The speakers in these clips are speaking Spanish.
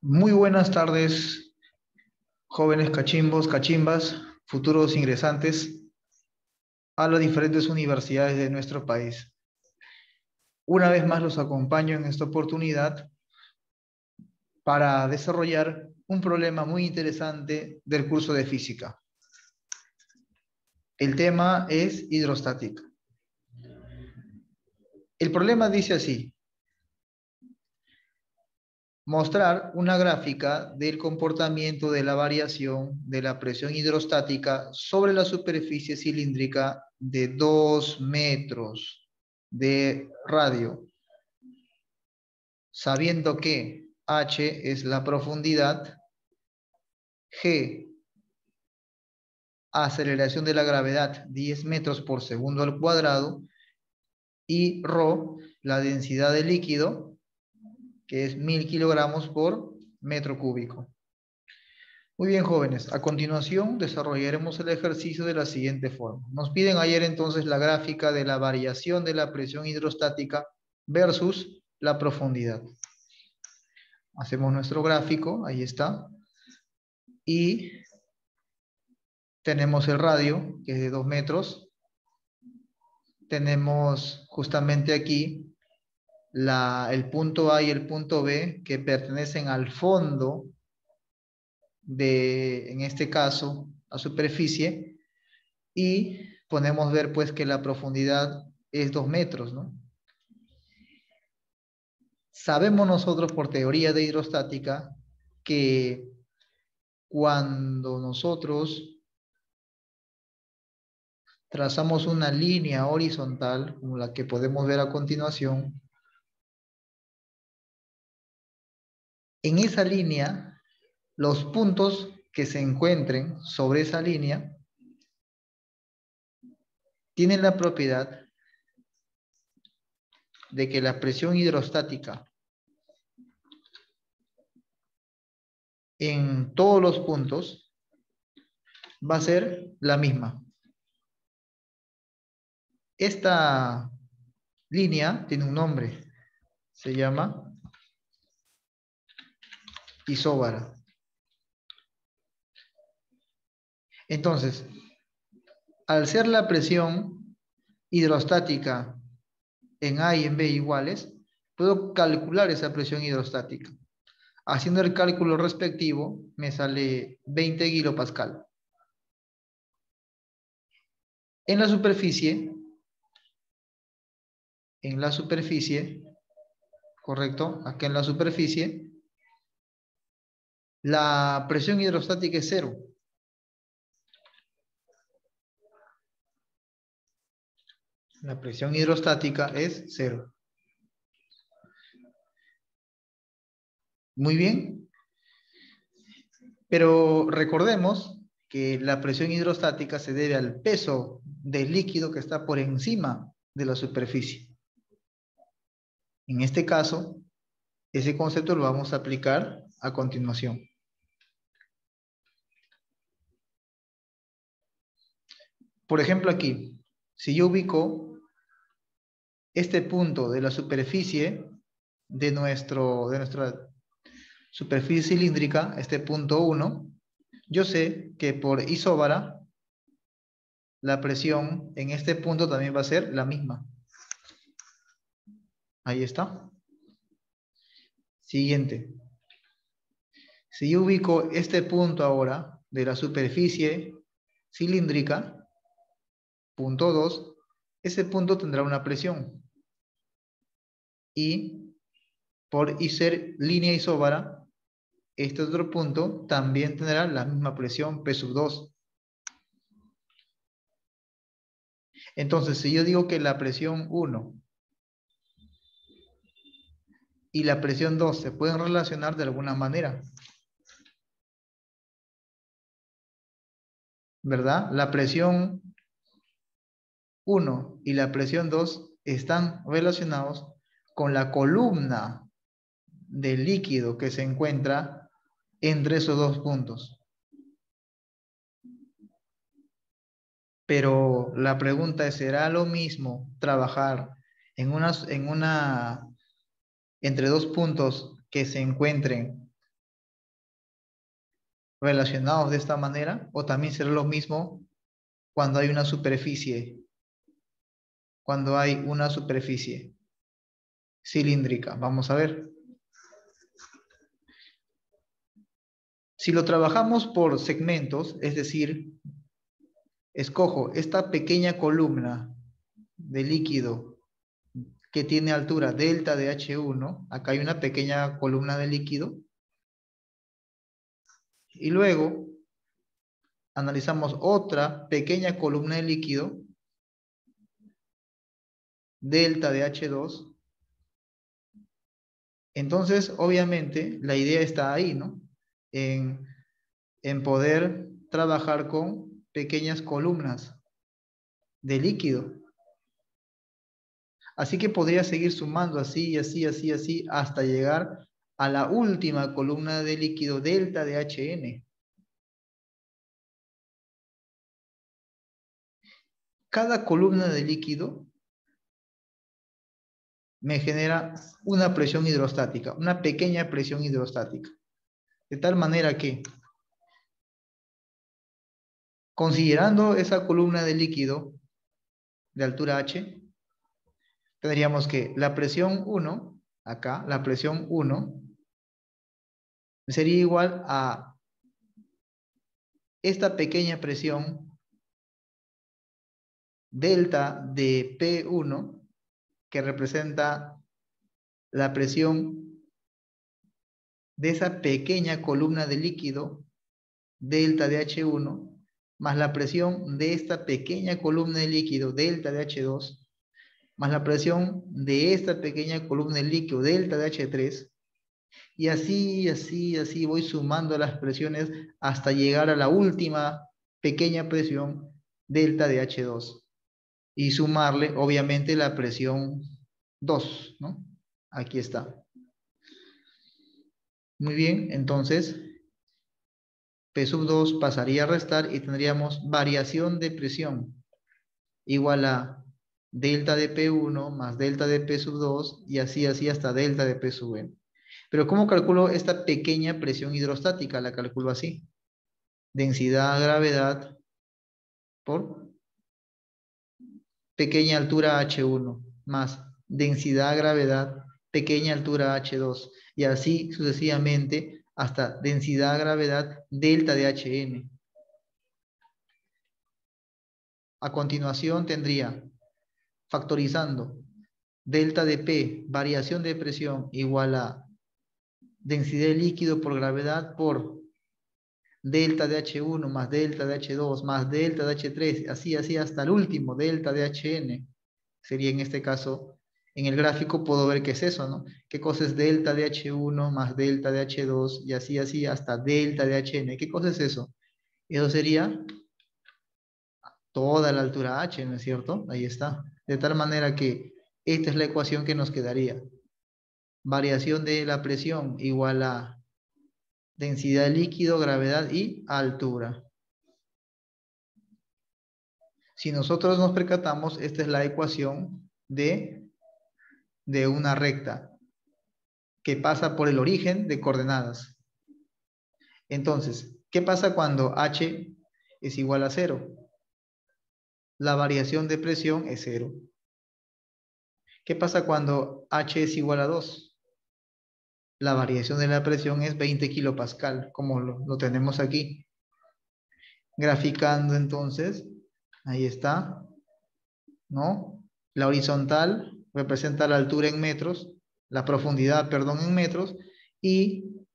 Muy buenas tardes, jóvenes cachimbos, cachimbas, futuros ingresantes a las diferentes universidades de nuestro país. Una vez más los acompaño en esta oportunidad para desarrollar un problema muy interesante del curso de física. El tema es hidrostática. El problema dice así: mostrar una gráfica del comportamiento de la variación de la presión hidrostática sobre la superficie cilíndrica de 2 metros de radio, sabiendo que H es la profundidad, G, aceleración de la gravedad 10 metros por segundo al cuadrado, y ρ, la densidad del líquido, que es 1000 kilogramos por metro cúbico. Muy bien, jóvenes. A continuación desarrollaremos el ejercicio de la siguiente forma. Nos piden ayer entonces la gráfica de la variación de la presión hidrostática versus la profundidad. Hacemos nuestro gráfico, ahí está. Y tenemos el radio, que es de 2 metros. Tenemos justamente aquí el punto A y el punto B, que pertenecen al fondo de, en este caso, la superficie. Y podemos ver pues que la profundidad es 2 metros, ¿no? Sabemos nosotros por teoría de hidrostática que cuando nosotros trazamos una línea horizontal, como la que podemos ver a continuación, en esa línea, los puntos que se encuentren sobre esa línea tienen la propiedad de que la presión hidrostática en todos los puntos va a ser la misma. Esta línea tiene un nombre, se llama isóbara. Entonces, al ser la presión hidrostática en A y en B iguales, puedo calcular esa presión hidrostática. Haciendo el cálculo respectivo, me sale 20 kilopascal. En la superficie, correcto, acá en la superficie, la presión hidrostática es 0. La presión hidrostática es 0. Muy bien. Pero recordemos que la presión hidrostática se debe al peso del líquido que está por encima de la superficie. En este caso, ese concepto lo vamos a aplicar a continuación. Por ejemplo, aquí, si yo ubico este punto de la superficie de nuestra superficie cilíndrica, este punto 1, yo sé que por isóbara la presión en este punto también va a ser la misma. Ahí está. Siguiente. Si yo ubico este punto ahora de la superficie cilíndrica, punto 2, ese punto tendrá una presión. Y por ser línea isóbara, este otro punto también tendrá la misma presión, P sub 2. Entonces, si yo digo que la presión 1 y la presión 2 se pueden relacionar de alguna manera, ¿verdad? La presión 1 y la presión 2 están relacionados con la columna del líquido que se encuentra entre esos dos puntos. Pero la pregunta es, ¿será lo mismo trabajar entre dos puntos que se encuentren relacionados de esta manera, o también será lo mismo cuando hay una superficie, cilíndrica. Vamos a ver. Si lo trabajamos por segmentos, es decir, escojo esta pequeña columna de líquido que tiene altura delta de H1, acá hay una pequeña columna de líquido, y luego analizamos otra pequeña columna de líquido, delta de H2. Entonces, obviamente, la idea está ahí, ¿no? En poder trabajar con pequeñas columnas de líquido. Así que podría seguir sumando así, así, así, así, hasta llegar a la última columna de líquido delta de HN. Cada columna de líquido me genera una presión hidrostática, una pequeña presión hidrostática. De tal manera que, considerando esa columna de líquido de altura H, tendríamos que la presión 1, acá, la presión 1, sería igual a esta pequeña presión delta de P1, que representa la presión de esa pequeña columna de líquido, delta de H1, más la presión de esta pequeña columna de líquido, delta de H2, más la presión de esta pequeña columna de líquido, delta de H3, y así, así, así voy sumando las presiones hasta llegar a la última pequeña presión, delta de H2. Y sumarle, obviamente, la presión 2, ¿no? Aquí está. Muy bien, entonces, P sub 2 pasaría a restar y tendríamos variación de presión igual a delta de P1 más delta de P sub 2 y así, así hasta delta de P sub n. Pero ¿cómo calculo esta pequeña presión hidrostática? La calculo así. Densidad gravedad por pequeña altura H1 más densidad gravedad pequeña altura H2 y así sucesivamente hasta densidad gravedad delta de Hn. A continuación tendría, factorizando, delta de P, variación de presión, igual a densidad de líquido por gravedad por delta de H1 más delta de H2 más delta de H3, así, así hasta el último, delta de Hn. Sería en este caso, en el gráfico puedo ver qué es eso, ¿no? ¿Qué cosa es delta de H1 más delta de H2 y así, así hasta delta de Hn? ¿Qué cosa es eso? Eso sería toda la altura h, ¿no es cierto? Ahí está. De tal manera que esta es la ecuación que nos quedaría. Variación de la presión igual a densidad de líquido, gravedad y altura. Si nosotros nos percatamos, esta es la ecuación de una recta que pasa por el origen de coordenadas. Entonces, ¿qué pasa cuando h es igual a 0? La variación de presión es 0. ¿Qué pasa cuando h es igual a 2? La variación de la presión es 20 kilopascal, como lo tenemos aquí. Graficando entonces, ahí está, ¿no? La horizontal representa la altura en metros, la profundidad, perdón, en metros, y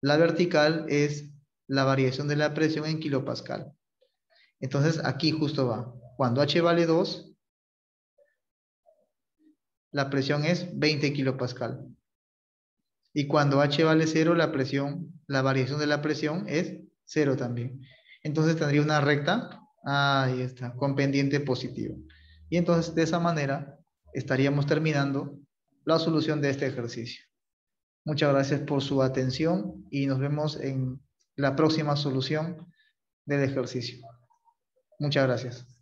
la vertical es la variación de la presión en kilopascal. Entonces aquí justo va. Cuando h vale 2, la presión es 20 kilopascal. Y cuando h vale 0, la variación de la presión es 0 también. Entonces tendría una recta, ahí está, con pendiente positivo. Y entonces de esa manera estaríamos terminando la solución de este ejercicio. Muchas gracias por su atención y nos vemos en la próxima solución del ejercicio. Muchas gracias.